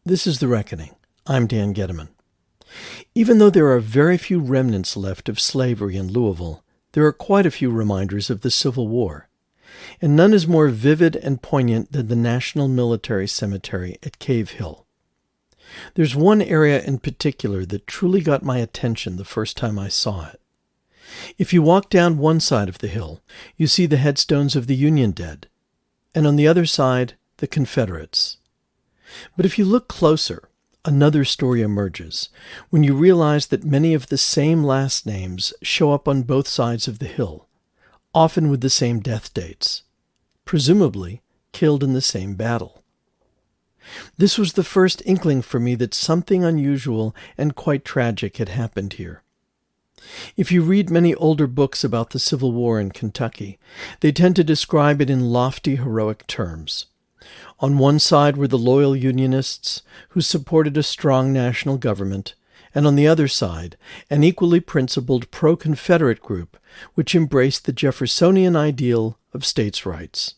This is The Reckoning. I'm Dan Getteman. Even though there are very few remnants left of slavery in Louisville, there are quite a few reminders of the Civil War. And none is more vivid and poignant than the National Military Cemetery at Cave Hill. There's one area in particular that truly got my attention the first time I saw it. If you walk down one side of the hill, you see the headstones of the Union dead, and on the other side, the Confederates. But if you look closer, another story emerges when you realize that many of the same last names show up on both sides of the hill, often with the same death dates, presumably killed in the same battle. This was the first inkling for me that something unusual and quite tragic had happened here. If you read many older books about the Civil War in Kentucky, they tend to describe it in lofty, heroic terms. On one side were the loyal Unionists who supported a strong national government, and on the other side, an equally principled pro-Confederate group which embraced the Jeffersonian ideal of states' rights.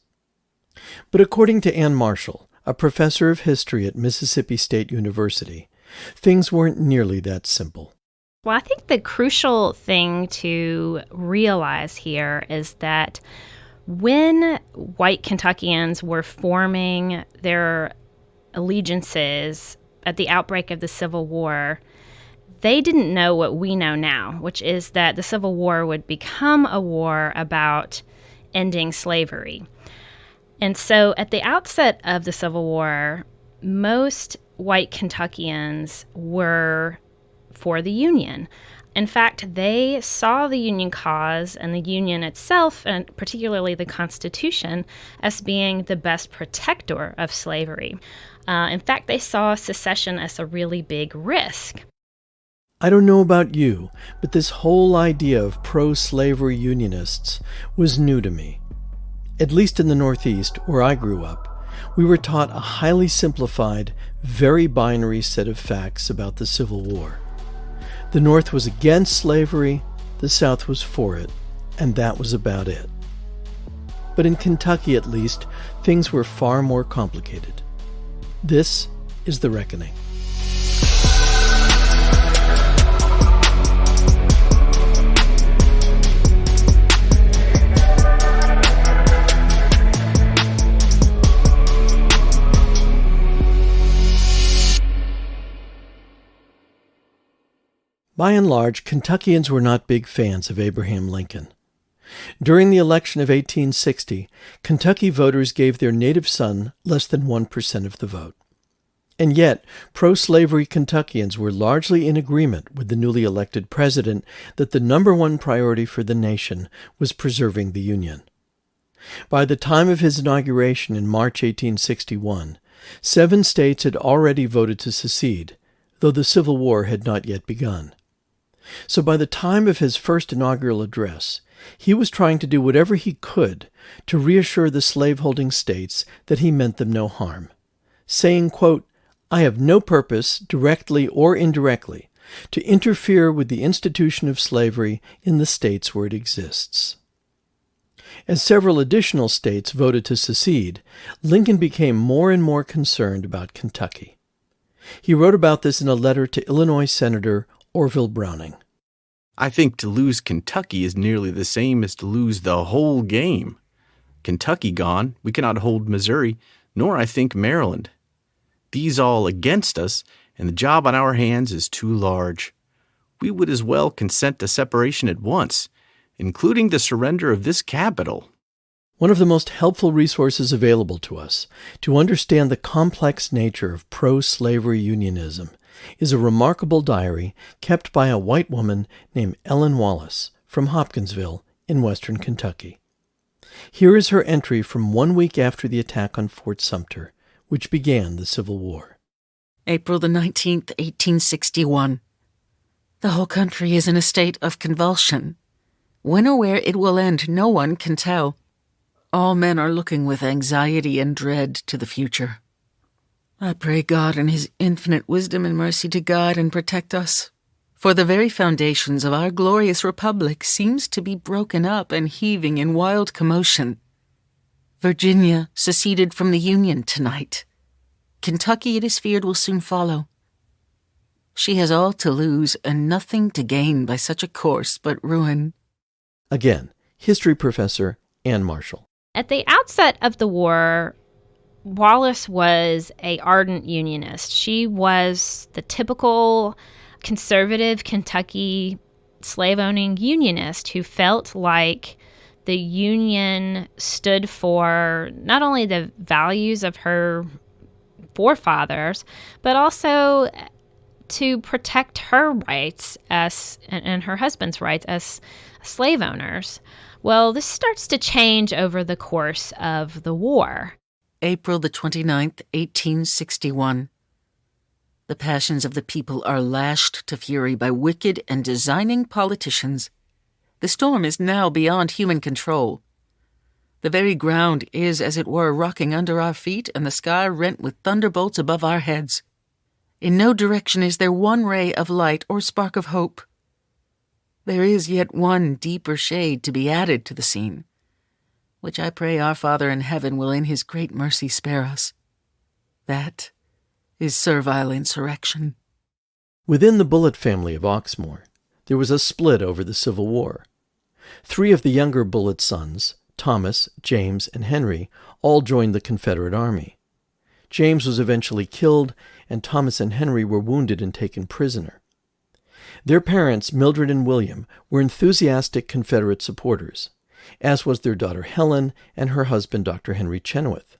But according to Ann Marshall, a professor of history at Mississippi State University, things weren't nearly that simple. Well, I think the crucial thing to realize here is that when white Kentuckians were forming their allegiances at the outbreak of the Civil War, they didn't know what we know now, which is that the Civil War would become a war about ending slavery. And so at the outset of the Civil War, most white Kentuckians were for the Union. In fact, they saw the Union cause and the Union itself, and particularly the Constitution, as being the best protector of slavery. In fact, they saw secession as a really big risk. I don't know about you, but this whole idea of pro-slavery Unionists was new to me. At least in the Northeast, where I grew up, we were taught a highly simplified, very binary set of facts about the Civil War. The North was against slavery, the South was for it, and that was about it. But in Kentucky, at least, things were far more complicated. This is The Reckoning. By and large, Kentuckians were not big fans of Abraham Lincoln. During the election of 1860, Kentucky voters gave their native son less than 1% of the vote. And yet, pro-slavery Kentuckians were largely in agreement with the newly elected president that the number one priority for the nation was preserving the Union. By the time of his inauguration in March 1861, 7 states had already voted to secede, though the Civil War had not yet begun. So by the time of his first inaugural address, he was trying to do whatever he could to reassure the slaveholding states that he meant them no harm, saying, quote, "I have no purpose, directly or indirectly, to interfere with the institution of slavery in the states where it exists." As several additional states voted to secede, Lincoln became more and more concerned about Kentucky. He wrote about this in a letter to Illinois Senator Orville Browning. "I think to lose Kentucky is nearly the same as to lose the whole game. Kentucky gone, we cannot hold Missouri, nor I think Maryland. These all against us, and the job on our hands is too large. We would as well consent to separation at once, including the surrender of this capital." One of the most helpful resources available to us to understand the complex nature of pro-slavery unionism is a remarkable diary kept by a white woman named Ellen Wallace from Hopkinsville in western Kentucky. Here is her entry from 1 week after the attack on Fort Sumter, which began the Civil War. April the 19th, 1861. The whole country is in a state of convulsion. When or where it will end, no one can tell. All men are looking with anxiety and dread to the future. I pray God in His infinite wisdom and mercy to guide and protect us, for the very foundations of our glorious republic seems to be broken up and heaving in wild commotion. Virginia seceded from the Union tonight. Kentucky, it is feared, will soon follow. She has all to lose and nothing to gain by such a course but ruin. Again, history professor Ann Marshall. At the outset of the war, Wallace was an ardent Unionist. She was the typical conservative Kentucky slave-owning Unionist who felt like the Union stood for not only the values of her forefathers, but also to protect her rights and her husband's rights as slave owners. Well, this starts to change over the course of the war. April the 29th, 1861. The passions of the people are lashed to fury by wicked and designing politicians. The storm is now beyond human control. The very ground is, as it were, rocking under our feet, and the sky rent with thunderbolts above our heads. In no direction is there one ray of light or spark of hope. There is yet one deeper shade to be added to the scene, which I pray our Father in heaven will in his great mercy spare us. That is servile insurrection. Within the Bullitt family of Oxmoor, there was a split over the Civil War. 3 of the younger Bullitt sons, Thomas, James, and Henry, all joined the Confederate Army. James was eventually killed, and Thomas and Henry were wounded and taken prisoner. Their parents, Mildred and William, were enthusiastic Confederate supporters, as was their daughter Helen and her husband Dr. Henry Chenoweth.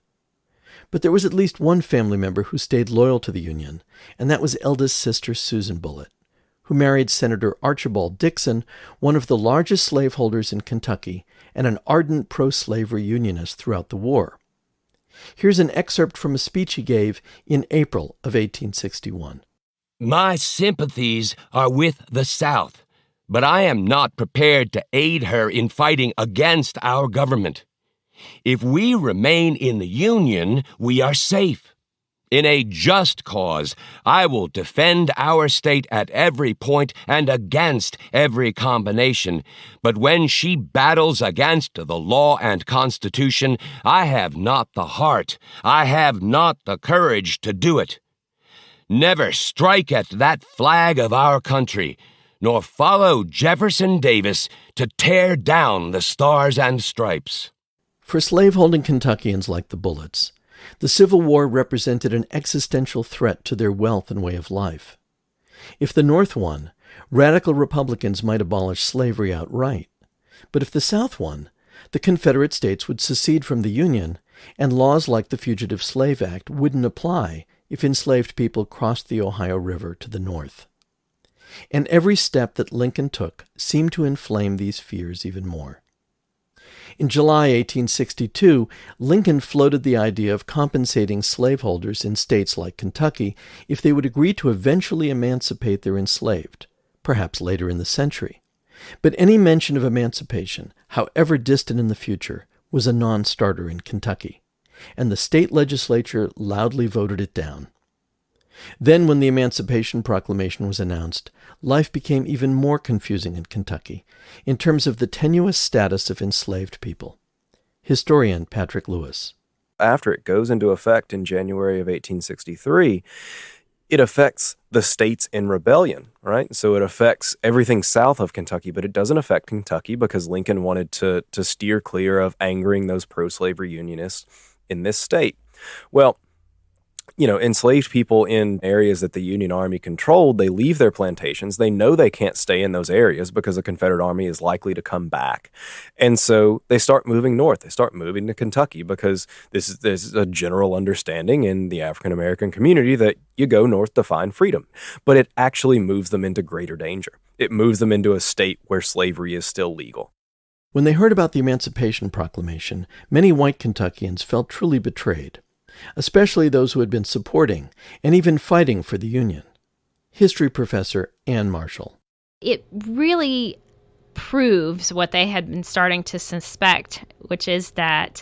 But there was at least one family member who stayed loyal to the Union, and that was eldest sister Susan Bullitt, who married Senator Archibald Dixon, one of the largest slaveholders in Kentucky and an ardent pro-slavery Unionist throughout the war. Here's an excerpt from a speech he gave in April of 1861. My sympathies are with the South, but I am not prepared to aid her in fighting against our government. If we remain in the Union, we are safe. In a just cause, I will defend our state at every point and against every combination. But when she battles against the law and Constitution, I have not the heart, I have not the courage to do it. Never strike at that flag of our country, nor follow Jefferson Davis to tear down the stars and stripes. For slaveholding Kentuckians like the Bullitts, the Civil War represented an existential threat to their wealth and way of life. If the North won, radical Republicans might abolish slavery outright. But if the South won, the Confederate States would secede from the Union, and laws like the Fugitive Slave Act wouldn't apply if enslaved people crossed the Ohio River to the north. And every step that Lincoln took seemed to inflame these fears even more. In July 1862, Lincoln floated the idea of compensating slaveholders in states like Kentucky if they would agree to eventually emancipate their enslaved, perhaps later in the century. But any mention of emancipation, however distant in the future, was a non-starter in Kentucky, and the state legislature loudly voted it down. Then, when the Emancipation Proclamation was announced, life became even more confusing in Kentucky in terms of the tenuous status of enslaved people. Historian Patrick Lewis. After it goes into effect in January of 1863, it affects the states in rebellion, right? So it affects everything south of Kentucky, but it doesn't affect Kentucky because Lincoln wanted to steer clear of angering those pro-slavery Unionists in this state. Well, enslaved people in areas that the Union Army controlled, they leave their plantations. They know they can't stay in those areas because the Confederate Army is likely to come back. And so they start moving north. They start moving to Kentucky because there's a general understanding in the African-American community that you go north to find freedom. But it actually moves them into greater danger. It moves them into a state where slavery is still legal. When they heard about the Emancipation Proclamation, many white Kentuckians felt truly betrayed, especially those who had been supporting and even fighting for the Union. History professor Ann Marshall. It really proves what they had been starting to suspect, which is that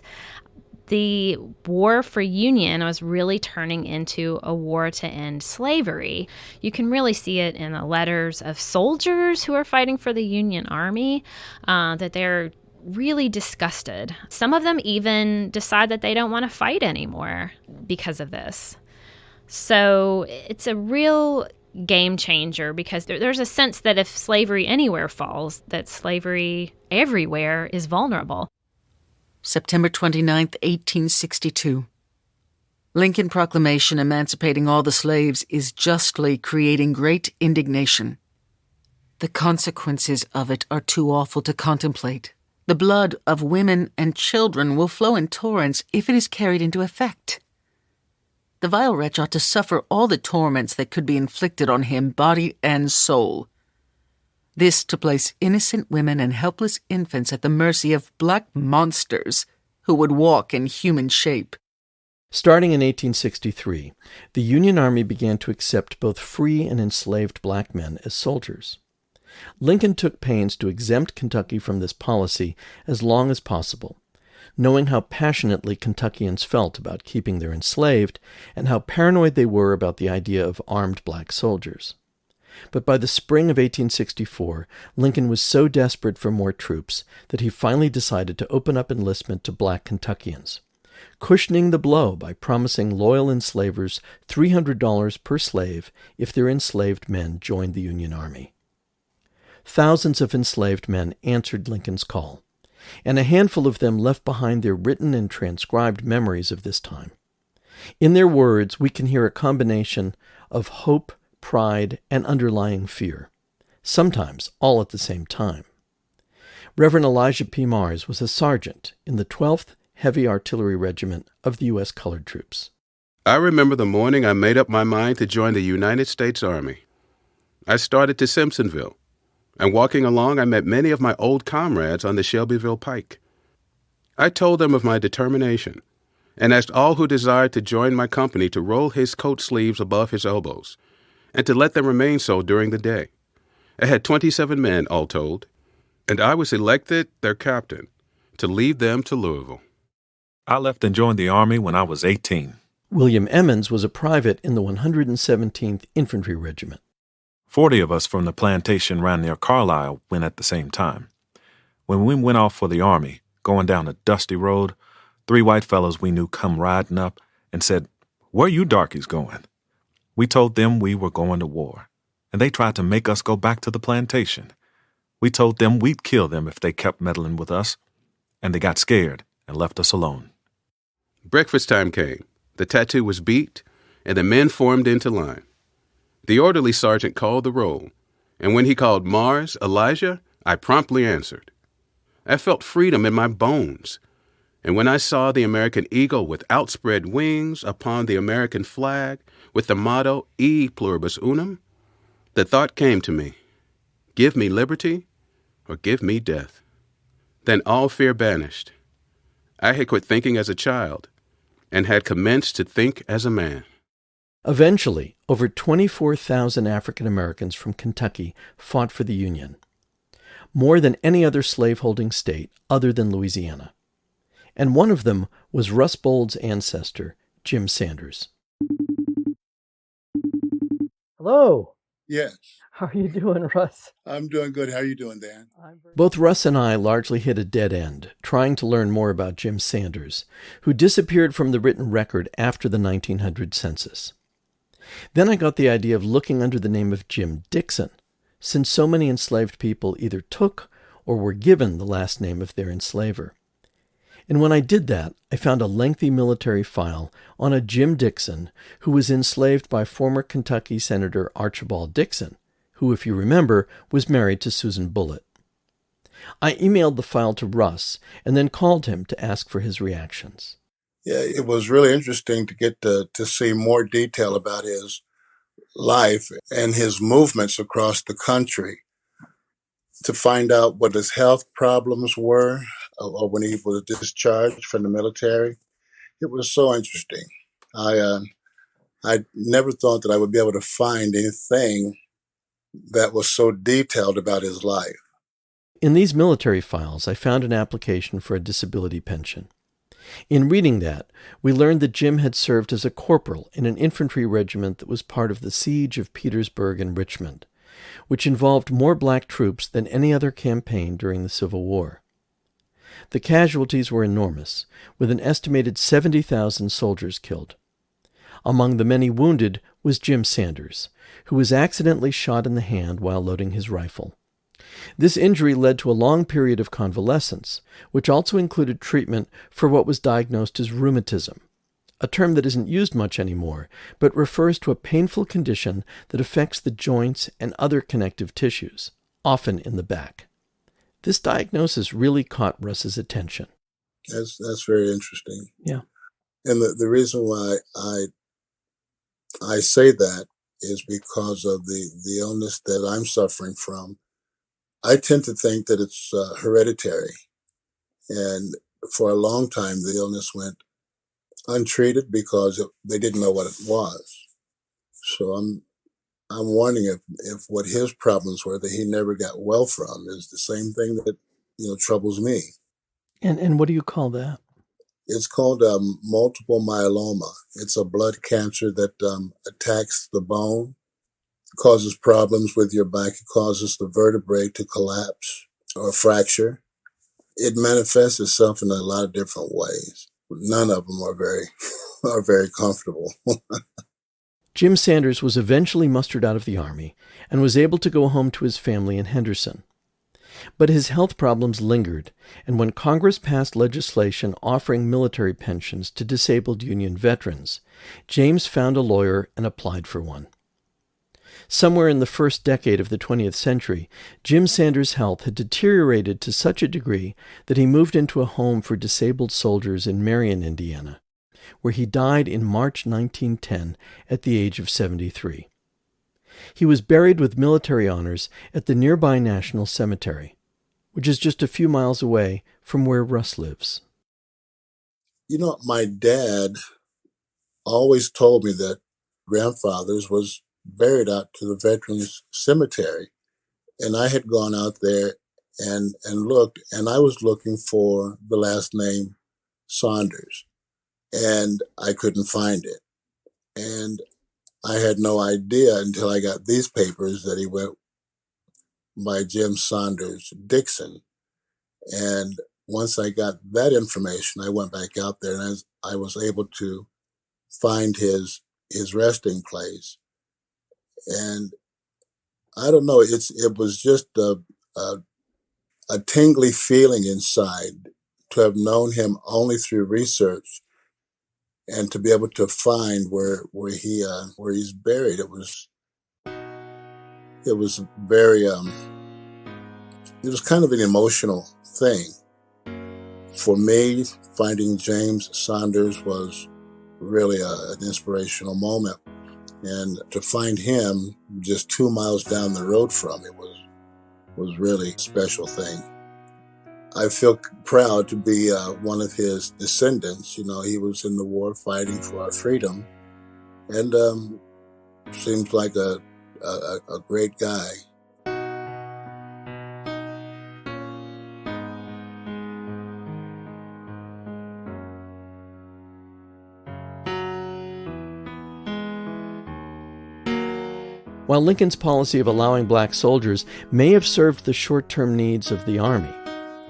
the war for Union was really turning into a war to end slavery. You can really see it in the letters of soldiers who are fighting for the Union Army, that they're really disgusted. Some of them even decide that they don't want to fight anymore because of this. So it's a real game changer because there's a sense that if slavery anywhere falls, that slavery everywhere is vulnerable. September 29th, 1862. Lincoln Proclamation emancipating all the slaves is justly creating great indignation. The consequences of it are too awful to contemplate. The blood of women and children will flow in torrents if it is carried into effect. The vile wretch ought to suffer all the torments that could be inflicted on him, body and soul. This to place innocent women and helpless infants at the mercy of black monsters who would walk in human shape. Starting in 1863, the Union Army began to accept both free and enslaved black men as soldiers. Lincoln took pains to exempt Kentucky from this policy as long as possible, knowing how passionately Kentuckians felt about keeping their enslaved and how paranoid they were about the idea of armed black soldiers. But by the spring of 1864, Lincoln was so desperate for more troops that he finally decided to open up enlistment to black Kentuckians, cushioning the blow by promising loyal enslavers $300 per slave if their enslaved men joined the Union Army. Thousands of enslaved men answered Lincoln's call, and a handful of them left behind their written and transcribed memories of this time. In their words, we can hear a combination of hope, pride, and underlying fear, sometimes all at the same time. Reverend Elijah P. Mars was a sergeant in the 12th Heavy Artillery Regiment of the U.S. Colored Troops. I remember the morning I made up my mind to join the United States Army. I started to Simpsonville, and walking along I met many of my old comrades on the Shelbyville Pike. I told them of my determination and asked all who desired to join my company to roll his coat sleeves above his elbows and to let them remain so during the day. I had 27 men, all told, and I was elected their captain to lead them to Louisville. I left and joined the Army when I was 18. William Emmons was a private in the 117th Infantry Regiment. 40 of us from the plantation ran near Carlisle went at the same time. When we went off for the Army, going down a dusty road, 3 white fellows we knew come riding up and said, "Where you darkies going?" We told them we were going to war, and they tried to make us go back to the plantation. We told them we'd kill them if they kept meddling with us, and they got scared and left us alone. Breakfast time came. The tattoo was beat, and the men formed into line. The orderly sergeant called the roll, and when he called Mars, Elijah, I promptly answered. I felt freedom in my bones, and when I saw the American eagle with outspread wings upon the American flag with the motto E pluribus unum, the thought came to me, give me liberty or give me death. Then all fear vanished. I had quit thinking as a child and had commenced to think as a man. Eventually, over 24,000 African Americans from Kentucky fought for the Union, more than any other slaveholding state other than Louisiana. And one of them was Russ Bold's ancestor, Jim Sanders. Hello. Yes. How are you doing, Russ? I'm doing good. How are you doing, Dan? Both Russ and I largely hit a dead end, trying to learn more about Jim Sanders, who disappeared from the written record after the 1900 census. Then I got the idea of looking under the name of Jim Dixon, since so many enslaved people either took or were given the last name of their enslaver. And when I did that, I found a lengthy military file on a Jim Dixon who was enslaved by former Kentucky Senator Archibald Dixon, who, if you remember, was married to Susan Bullitt. I emailed the file to Russ and then called him to ask for his reactions. Yeah, it was really interesting to get to see more detail about his life and his movements across the country, to find out what his health problems were or when he was discharged from the military. It was so interesting. I never thought that I would be able to find anything that was so detailed about his life. In these military files, I found an application for a disability pension. In reading that, we learned that Jim had served as a corporal in an infantry regiment that was part of the siege of Petersburg and Richmond, which involved more black troops than any other campaign during the Civil War. The casualties were enormous, with an estimated 70,000 soldiers killed. Among the many wounded was Jim Sanders, who was accidentally shot in the hand while loading his rifle. This injury led to a long period of convalescence, which also included treatment for what was diagnosed as rheumatism, a term that isn't used much anymore, but refers to a painful condition that affects the joints and other connective tissues, often in the back. This diagnosis really caught Russ's attention. That's very interesting. Yeah. And the reason why I say that is because of the illness that I'm suffering from. I tend to think that it's hereditary. And for a long time, the illness went untreated because they didn't know what it was. So I'm wondering if what his problems were that he never got well from is the same thing that troubles me. And what do you call that? It's called multiple myeloma. It's a blood cancer that attacks the bone, causes problems with your back. It causes the vertebrae to collapse or fracture. It manifests itself in a lot of different ways. None of them are very comfortable. Jim Sanders was eventually mustered out of the Army and was able to go home to his family in Henderson. But his health problems lingered, and when Congress passed legislation offering military pensions to disabled Union veterans, James found a lawyer and applied for one. Somewhere in the first decade of the 20th century, Jim Sanders' health had deteriorated to such a degree that he moved into a home for disabled soldiers in Marion, Indiana, where he died in March 1910 at the age of 73. He was buried with military honors at the nearby National Cemetery, which is just a few miles away from where Russ lives. My dad always told me that grandfather's was buried out to the Veterans Cemetery. And I had gone out there and looked, and I was looking for the last name Saunders, and I couldn't find it. And I had no idea until I got these papers that he went by Jim Saunders Dixon. And once I got that information, I went back out there and I was able to find his resting place. And I don't know, it was just a tingly feeling inside to have known him only through research and to be able to find where he's buried. It was very it was kind of an emotional thing. For me, finding James Saunders was really an inspirational moment. And to find him just 2 miles down the road from it was really a special thing. I feel proud to be one of his descendants. He was in the war fighting for our freedom, and seems like a great guy. While Lincoln's policy of allowing black soldiers may have served the short-term needs of the Army,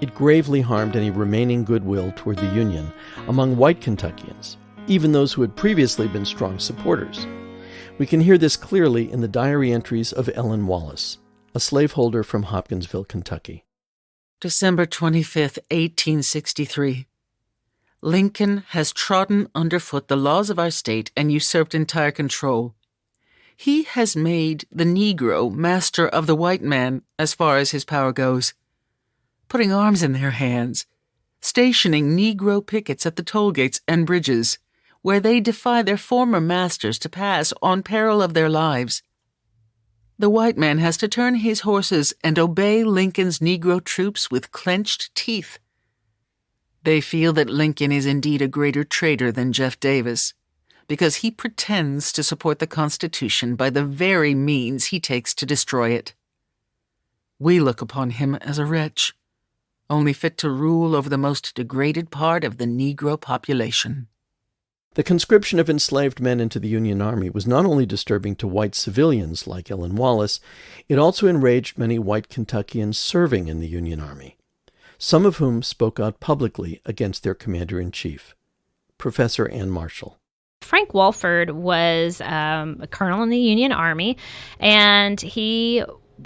it gravely harmed any remaining goodwill toward the Union among white Kentuckians, even those who had previously been strong supporters. We can hear this clearly in the diary entries of Ellen Wallace, a slaveholder from Hopkinsville, Kentucky. December 25th, 1863. Lincoln has trodden underfoot the laws of our state and usurped entire control. He has made the Negro master of the white man as far as his power goes, putting arms in their hands, stationing Negro pickets at the toll gates and bridges, where they defy their former masters to pass on peril of their lives. The white man has to turn his horses and obey Lincoln's Negro troops with clenched teeth. They feel that Lincoln is indeed a greater traitor than Jeff Davis, because he pretends to support the Constitution by the very means he takes to destroy it. We look upon him as a wretch, only fit to rule over the most degraded part of the Negro population. The conscription of enslaved men into the Union Army was not only disturbing to white civilians like Ellen Wallace, it also enraged many white Kentuckians serving in the Union Army, some of whom spoke out publicly against their commander-in-chief, Professor Ann Marshall. Frank Walford was a colonel in the Union Army, and he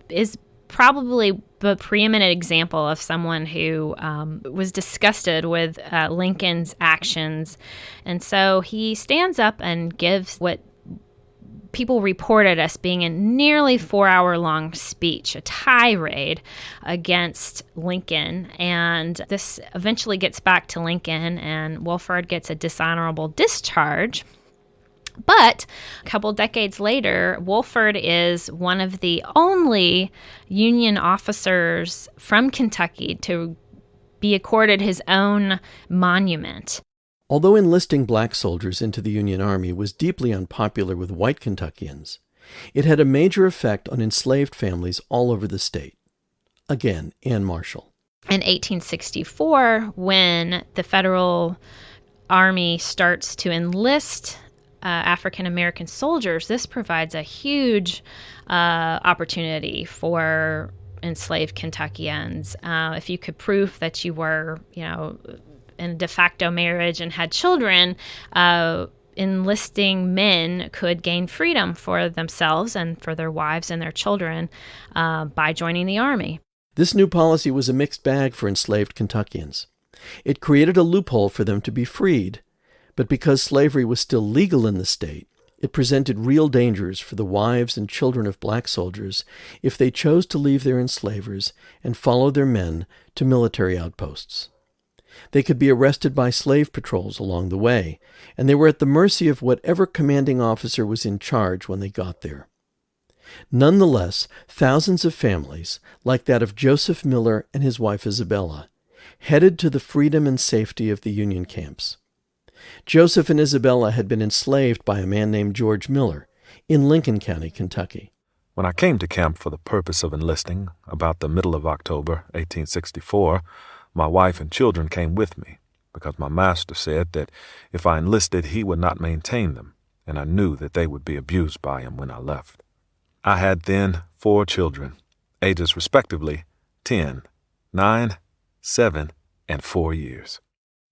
is probably the preeminent example of someone who was disgusted with Lincoln's actions. And so he stands up and gives what people reported as being a nearly 4-hour-long speech, a tirade against Lincoln. And this eventually gets back to Lincoln, and Wolford gets a dishonorable discharge. But a couple decades later, Wolford is one of the only Union officers from Kentucky to be accorded his own monument. Although enlisting black soldiers into the Union Army was deeply unpopular with white Kentuckians, it had a major effect on enslaved families all over the state. Again, Ann Marshall. In 1864, when the Federal Army starts to enlist African American soldiers, this provides a huge opportunity for enslaved Kentuckians. If you could prove that you were, in a de facto marriage and had children, enlisting men could gain freedom for themselves and for their wives and their children by joining the Army. This new policy was a mixed bag for enslaved Kentuckians. It created a loophole for them to be freed, but because slavery was still legal in the state, it presented real dangers for the wives and children of black soldiers if they chose to leave their enslavers and follow their men to military outposts. They could be arrested by slave patrols along the way, and they were at the mercy of whatever commanding officer was in charge when they got there. Nonetheless, thousands of families, like that of Joseph Miller and his wife Isabella, headed to the freedom and safety of the Union camps. Joseph and Isabella had been enslaved by a man named George Miller in Lincoln County, Kentucky. When I came to camp for the purpose of enlisting, about the middle of October 1864, my wife and children came with me, because my master said that if I enlisted, he would not maintain them, and I knew that they would be abused by him when I left. I had then 4 children, ages respectively 10, 9, 7, and 4 years.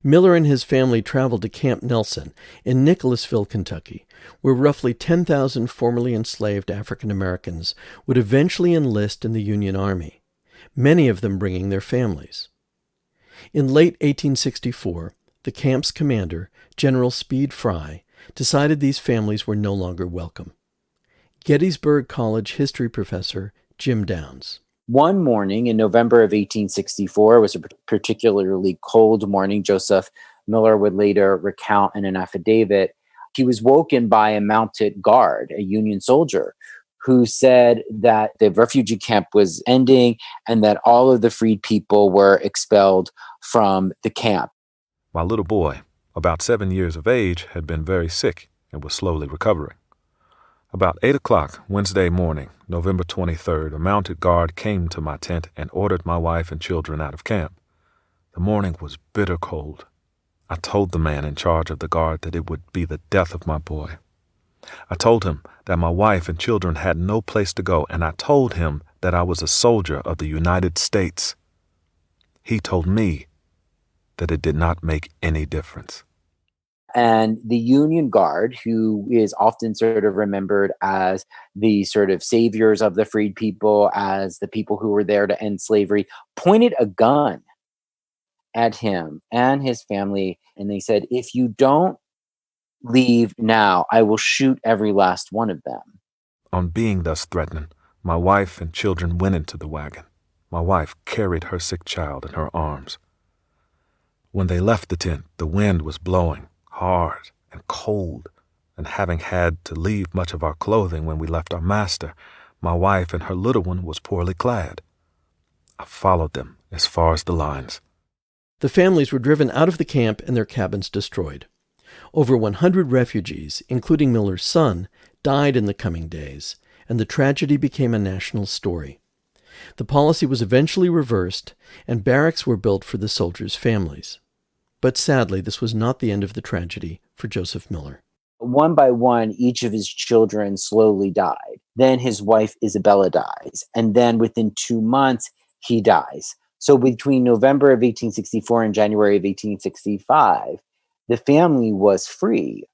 Miller and his family traveled to Camp Nelson in Nicholasville, Kentucky, where roughly 10,000 formerly enslaved African Americans would eventually enlist in the Union Army, many of them bringing their families. In late 1864, the camp's commander, General Speed Fry, decided these families were no longer welcome. Gettysburg College history professor Jim Downs. One morning in November of 1864, it was a particularly cold morning. Joseph Miller would later recount in an affidavit. He was woken by a mounted guard, a Union soldier, who said that the refugee camp was ending and that all of the freed people were expelled from the camp. My little boy, about 7 years of age, had been very sick and was slowly recovering. About 8 o'clock Wednesday morning, November 23rd, a mounted guard came to my tent and ordered my wife and children out of camp. The morning was bitter cold. I told the man in charge of the guard that it would be the death of my boy. I told him that my wife and children had no place to go, and I told him that I was a soldier of the United States. He told me that it did not make any difference. And the Union Guard, who is often sort of remembered as the sort of saviors of the freed people, as the people who were there to end slavery, pointed a gun at him and his family. And they said, if you don't leave now, I will shoot every last one of them. On being thus threatened, my wife and children went into the wagon. My wife carried her sick child in her arms. When they left the tent, the wind was blowing hard and cold, and having had to leave much of our clothing when we left our master, my wife and her little one was poorly clad. I followed them as far as the lines. The families were driven out of the camp and their cabins destroyed. Over 100 refugees, including Miller's son, died in the coming days, and the tragedy became a national story. The policy was eventually reversed, and barracks were built for the soldiers' families. But sadly, this was not the end of the tragedy for Joseph Miller. One by one, each of his children slowly died. Then his wife, Isabella, dies. And then within 2 months, he dies. So between November of 1864 and January of 1865, the family was free.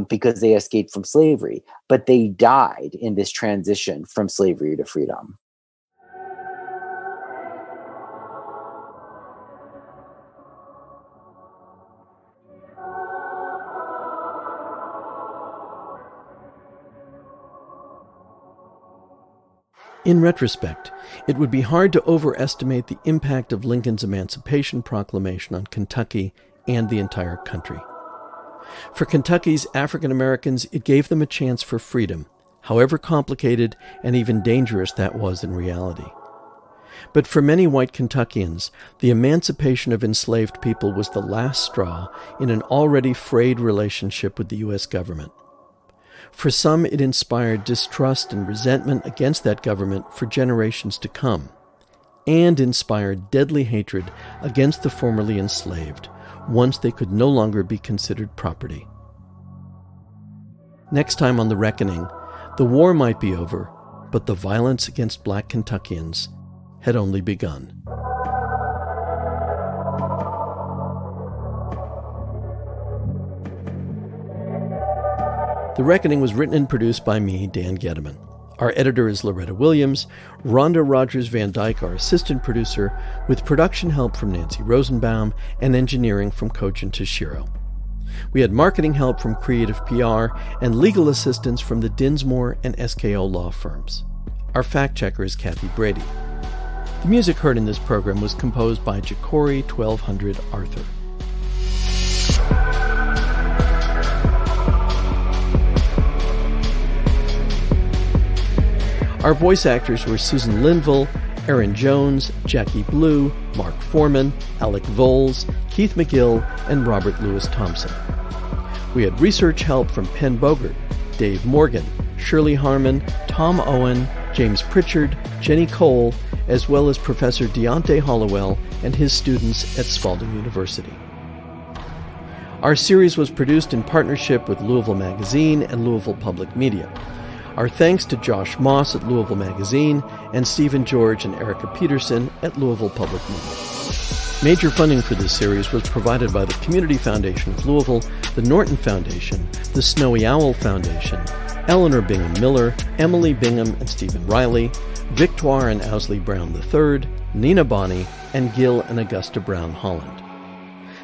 because they escaped from slavery, but they died in this transition from slavery to freedom. In retrospect, it would be hard to overestimate the impact of Lincoln's Emancipation Proclamation on Kentucky and the entire country. For Kentucky's African Americans, it gave them a chance for freedom, however complicated and even dangerous that was in reality. But for many white Kentuckians, the emancipation of enslaved people was the last straw in an already frayed relationship with the U.S. government. For some, it inspired distrust and resentment against that government for generations to come, and inspired deadly hatred against the formerly enslaved once they could no longer be considered property. Next time on The Reckoning, the war might be over, but the violence against Black Kentuckians had only begun. The Reckoning was written and produced by me, Dan Gettleman. Our editor is Loretta Williams, Rhonda Rogers Van Dyke, our assistant producer, with production help from Nancy Rosenbaum and engineering from Cogent Tashiro. We had marketing help from Creative PR and legal assistance from the Dinsmore and SKO law firms. Our fact checker is Kathy Brady. The music heard in this program was composed by Ja'Cory 1200 Arthur. Our voice actors were Susan Linville, Aaron Jones, Jackie Blue, Mark Foreman, Alec Voles, Keith McGill, and Robert Louis Thompson. We had research help from Penn Bogert, Dave Morgan, Shirley Harmon, Tom Owen, James Pritchard, Jenny Cole, as well as Professor Deontay Hollowell and his students at Spalding University. Our series was produced in partnership with Louisville Magazine and Louisville Public Media. Our thanks to Josh Moss at Louisville Magazine and Stephen George and Erica Peterson at Louisville Public Media. Major funding for this series was provided by the Community Foundation of Louisville, the Norton Foundation, the Snowy Owl Foundation, Eleanor Bingham Miller, Emily Bingham and Stephen Riley, Victoire and Owsley Brown III, Nina Bonney, and Gil and Augusta Brown Holland.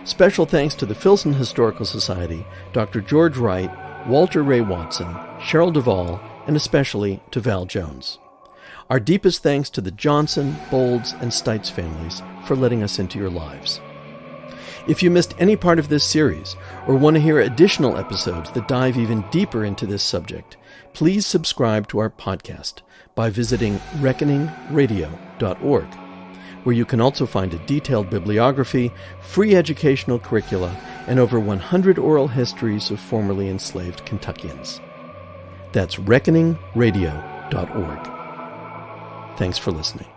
Special thanks to the Filson Historical Society, Dr. George Wright, Walter Ray Watson, Cheryl Duvall, and especially to Val Jones. Our deepest thanks to the Johnson, Bolds, and Stites families for letting us into your lives. If you missed any part of this series or want to hear additional episodes that dive even deeper into this subject, please subscribe to our podcast by visiting reckoningradio.org, where you can also find a detailed bibliography, free educational curricula, and over 100 oral histories of formerly enslaved Kentuckians. That's reckoningradio.org. Thanks for listening.